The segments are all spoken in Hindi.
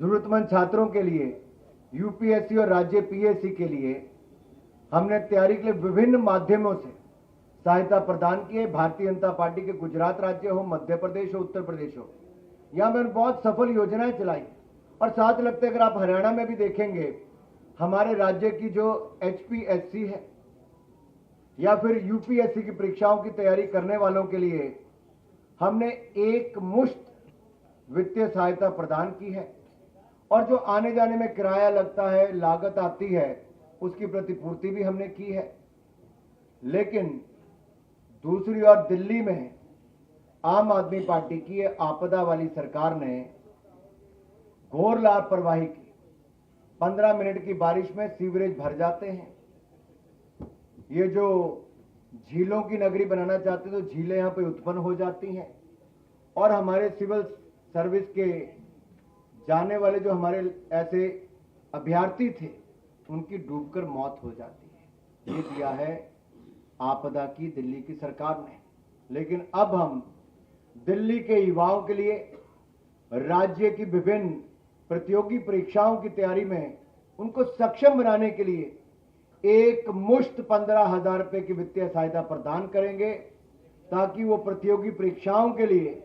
जरूरतमंद छात्रों के लिए यूपीएससी और राज्य पीएससी के लिए हमने तैयारी के लिए विभिन्न माध्यमों से सहायता प्रदान की है। भारतीय जनता पार्टी के गुजरात राज्य हो, मध्य प्रदेश हो, उत्तर प्रदेश हो, यहां मैंने बहुत सफल योजनाएं चलाई। और साथ लगते अगर आप हरियाणा में भी देखेंगे, हमारे राज्य की जो एचपीएससी है या फिर यूपीएससी की परीक्षाओं की तैयारी करने वालों के लिए हमने एक मुश्त वित्तीय सहायता प्रदान की है। और जो आने जाने में किराया लगता है, लागत आती है, उसकी प्रतिपूर्ति भी हमने की है। लेकिन दूसरी ओर दिल्ली में आम आदमी पार्टी की आपदा वाली सरकार ने घोर लापरवाही की। 15 मिनट की बारिश में सीवरेज भर जाते हैं। ये जो झीलों की नगरी बनाना चाहते हैं, तो झीलें यहां पे उत्पन्न हो जाती हैं और हमारे सिविल सर्विस के जाने वाले जो हमारे ऐसे अभ्यर्थी थे, उनकी डूबकर मौत हो जाती है। ये दिया है आपदा की दिल्ली की सरकार ने। लेकिन अब हम दिल्ली के युवाओं के लिए राज्य की विभिन्न प्रतियोगी परीक्षाओं की तैयारी में उनको सक्षम बनाने के लिए एक मुश्त 15,000 रुपए की वित्तीय सहायता प्रदान करेंगे, ताकि वो प्रतियोगी परीक्षाओं के लिए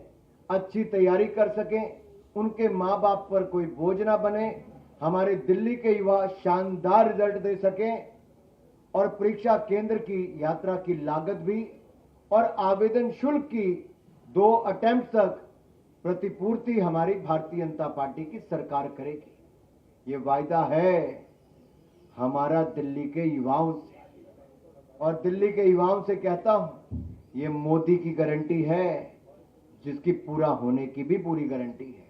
अच्छी तैयारी कर सकें, उनके मां बाप पर कोई बोझ ना बने, हमारे दिल्ली के युवा शानदार रिजल्ट दे सकें और परीक्षा केंद्र की यात्रा की लागत भी और आवेदन शुल्क की 2 अटेम्प्ट तक प्रतिपूर्ति हमारी भारतीय जनता पार्टी की सरकार करेगी। ये वायदा है हमारा दिल्ली के युवाओं से, और दिल्ली के युवाओं से कहता हूं, ये मोदी की गारंटी है, जिसकी पूरा होने की भी पूरी गारंटी है।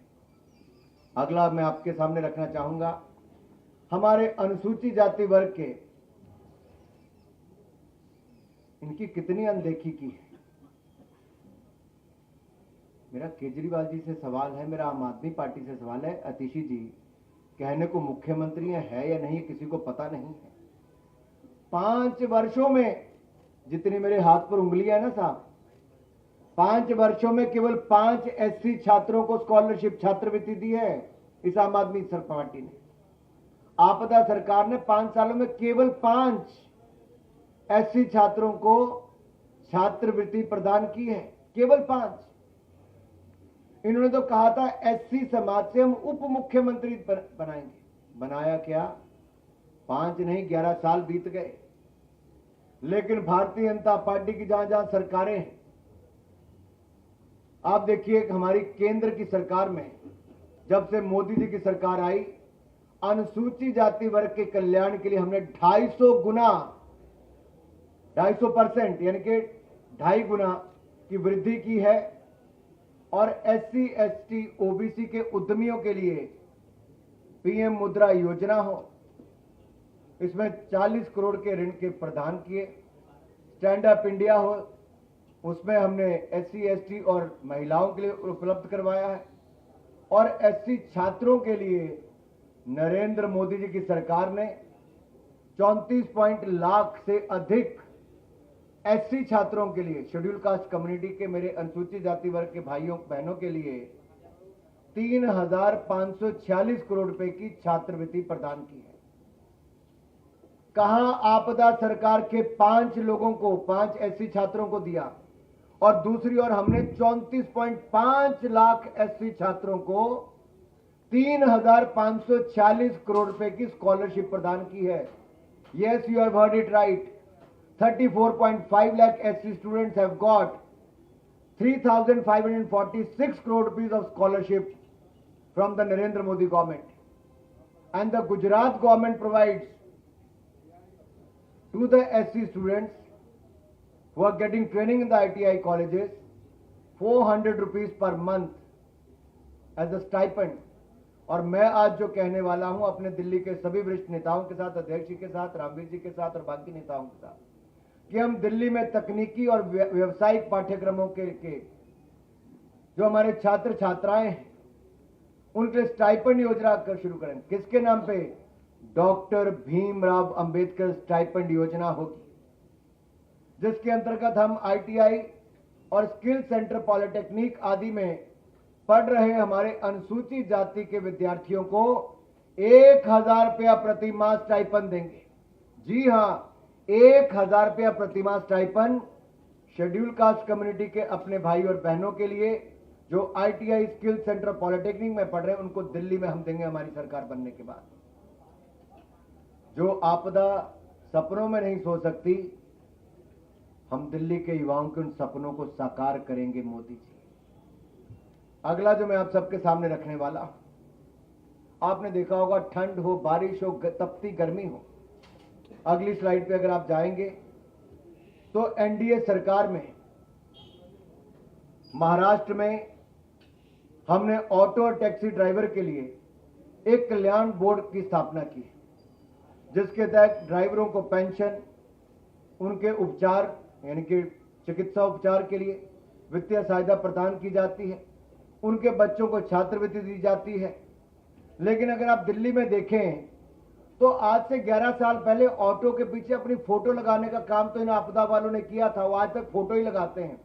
अगला मैं आपके सामने रखना चाहूंगा, हमारे अनुसूचित जाति वर्ग के इनकी कितनी अनदेखी की है। मेरा केजरीवाल जी से सवाल है, मेरा आम आदमी पार्टी से सवाल है। अतिशी जी कहने को मुख्यमंत्री है या नहीं, किसी को पता नहीं है। 5 वर्षों में जितनी मेरे हाथ पर उंगलियां है ना साहब, 5 वर्षों में केवल 5 एससी छात्रों को स्कॉलरशिप छात्रवृत्ति दी है इस आम आदमी पार्टी ने। आपदा सरकार ने 5 सालों में केवल 5 एससी छात्रों को छात्रवृत्ति प्रदान की है, केवल 5। इन्होंने तो कहा था एससी समाज से हम उप मुख्यमंत्री बनाएंगे। बनाया क्या? 5 नहीं 11 साल बीत गए। लेकिन भारतीय जनता पार्टी की जहां जहां सरकारें हैं, आप देखिए हमारी केंद्र की सरकार में जब से मोदी जी की सरकार आई, अनुसूचित जाति वर्ग के कल्याण के लिए हमने 250 गुना 250% यानी कि 2.5 गुना की वृद्धि की है। और एससी एसटी ओबीसी के उद्यमियों के लिए पीएम मुद्रा योजना हो, इसमें 40 करोड़ के ऋण के प्रदान किए। स्टैंड अप इंडिया हो, उसमें हमने एससी एसटी और महिलाओं के लिए उपलब्ध करवाया है। और एससी छात्रों के लिए नरेंद्र मोदी जी की सरकार ने 34 लाख से अधिक एससी छात्रों के लिए, शेड्यूल कास्ट कम्युनिटी के मेरे अनुसूचित जाति वर्ग के भाइयों बहनों के लिए 3,546 करोड़ रुपए की छात्रवृत्ति प्रदान की है। कहां आपदा सरकार के 5 लोगों को, 5 एससी छात्रों को दिया, और दूसरी ओर हमने 34.5 लाख एससी छात्रों को 3,546 करोड़ रुपए की स्कॉलरशिप प्रदान की है। Yes, you have heard it right. 34.5 lakh SC students have got 3,546 crore rupees of scholarship from the Narendra Modi government. And the Gujarat government provides to the SC students who are getting training in the ITI colleges 400 rupees per month as a stipend. और मैं आज जो कहने वाला हूं अपने दिल्ली के सभी वरिष्ठ नेताओं के साथ, अध्यक्ष जी के साथ, रामवीर जी के साथ और बाकी नेताओं के साथ, कि हम दिल्ली में तकनीकी और व्यावसायिक पाठ्यक्रमों के जो हमारे छात्र छात्राएं हैं, उनके लिए स्टाइपेंड योजना कर शुरू करें। किसके नाम पे? डॉक्टर भीमराव अंबेडकर स्टाइपेंड योजना होगी, जिसके अंतर्गत हम आईटीआई और स्किल सेंटर पॉलिटेक्निक आदि में पढ़ रहे हमारे अनुसूचित जाति के विद्यार्थियों को 1,000 रुपया प्रति माह स्टाइपन देंगे। जी हां, 1,000 रुपया प्रति माह स्टाइपन शेड्यूल कास्ट कम्युनिटी के अपने भाई और बहनों के लिए जो ITI स्किल सेंटर पॉलिटेक्निक में पढ़ रहे हैं, उनको दिल्ली में हम देंगे हमारी सरकार बनने के बाद। जो आपदा सपनों में नहीं सो सकती, हम दिल्ली के युवाओं के उन सपनों को साकार करेंगे मोदी जी। अगला जो मैं आप सबके सामने रखने वाला हूं, आपने देखा होगा, ठंड हो, बारिश हो, तपती गर्मी हो, अगली स्लाइड पे अगर आप जाएंगे तो NDA सरकार में महाराष्ट्र में हमने ऑटो और टैक्सी ड्राइवर के लिए एक कल्याण बोर्ड की स्थापना की, जिसके तहत ड्राइवरों को पेंशन, उनके उपचार यानी कि चिकित्सा उपचार के लिए वित्तीय सहायता प्रदान की जाती है, उनके बच्चों को छात्रवृत्ति दी जाती है। लेकिन अगर आप दिल्ली में देखें तो आज से 11 साल पहले ऑटो के पीछे अपनी फोटो लगाने का काम तो इन आपदा वालों ने किया था, वो आज तक फोटो ही लगाते हैं।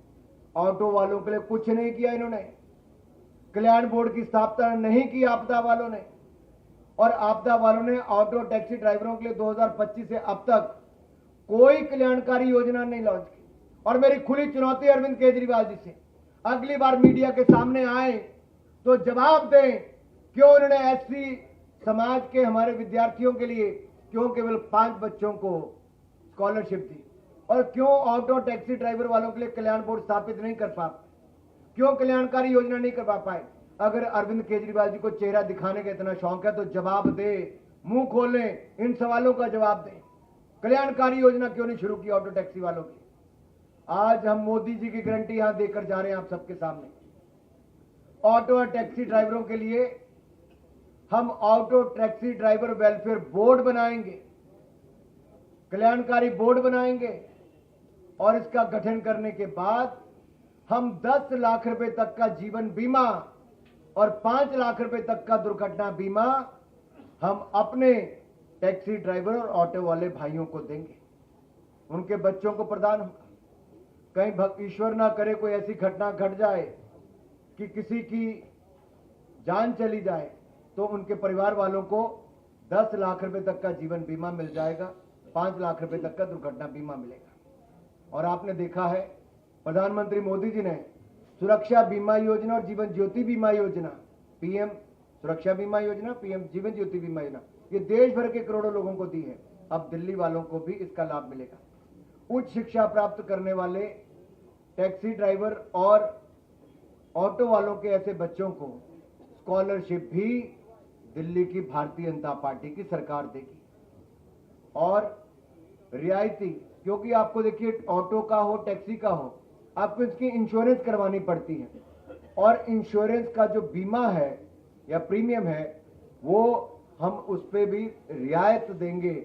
ऑटो वालों के लिए कुछ नहीं किया इन्होंने, कल्याण बोर्ड की स्थापना नहीं की आपदा वालों ने, और आपदा वालों ने ऑटो टैक्सी ड्राइवरों के लिए 2025 से अब तक कोई कल्याणकारी योजना नहीं लॉन्च की। और मेरी खुली चुनौती अरविंद केजरीवाल जी से, अगली बार मीडिया के सामने आए तो जवाब दें, क्यों उन्होंने SC समाज के हमारे विद्यार्थियों के लिए क्यों केवल 5 बच्चों को स्कॉलरशिप दी, और क्यों ऑटो टैक्सी ड्राइवर वालों के लिए कल्याण बोर्ड स्थापित नहीं कर पाए, क्यों कल्याणकारी योजना नहीं करवा पाए। अगर अरविंद केजरीवाल जी को चेहरा दिखाने का इतना शौक है तो जवाब दे, मुंह खोलें, इन सवालों का जवाब दें। कल्याणकारी योजना क्यों नहीं शुरू की ऑटो टैक्सी वालों की? आज हम मोदी जी की गारंटी यहां देकर जा रहे हैं आप सबके सामने। ऑटो और टैक्सी ड्राइवरों के लिए हम auto taxi driver welfare board बनाएंगे, कल्याणकारी बोर्ड बनाएंगे, और इसका गठन करने के बाद हम 10 लाख रुपए तक का जीवन बीमा और 5 लाख रुपए तक का दुर्घटना बीमा हम अपने टैक्सी ड्राइवर और ऑटो वाले भाइयों को देंगे, उनके बच्चों को प्रदान होगा। कहीं ईश्वर ना करे कोई ऐसी घटना घट जाए कि किसी की जान चली जाए, तो उनके परिवार वालों को 10 लाख रुपए तक का जीवन बीमा मिल जाएगा, 5 लाख रुपए तक का दुर्घटना बीमा मिलेगा। और आपने देखा है, प्रधानमंत्री मोदी जी ने सुरक्षा बीमा योजना और जीवन ज्योति बीमा योजना, PM सुरक्षा बीमा योजना, PM जीवन ज्योति बीमा योजना, ये देश भर के करोड़ों लोगों को दी है। अब दिल्ली वालों को भी इसका लाभ मिलेगा। उच्च शिक्षा प्राप्त करने वाले टैक्सी ड्राइवर और ऑटो वालों के ऐसे बच्चों को स्कॉलरशिप भी दिल्ली की भारतीय जनता पार्टी की सरकार देगी, और रियायती, क्योंकि आपको देखिए ऑटो का हो टैक्सी का हो, आपको इसकी इंश्योरेंस करवानी पड़ती है, और इंश्योरेंस का जो बीमा है या प्रीमियम है वो हम उस पर भी रियायत देंगे,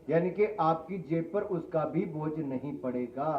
यानी कि आपकी जेब पर उसका भी बोझ नहीं पड़ेगा।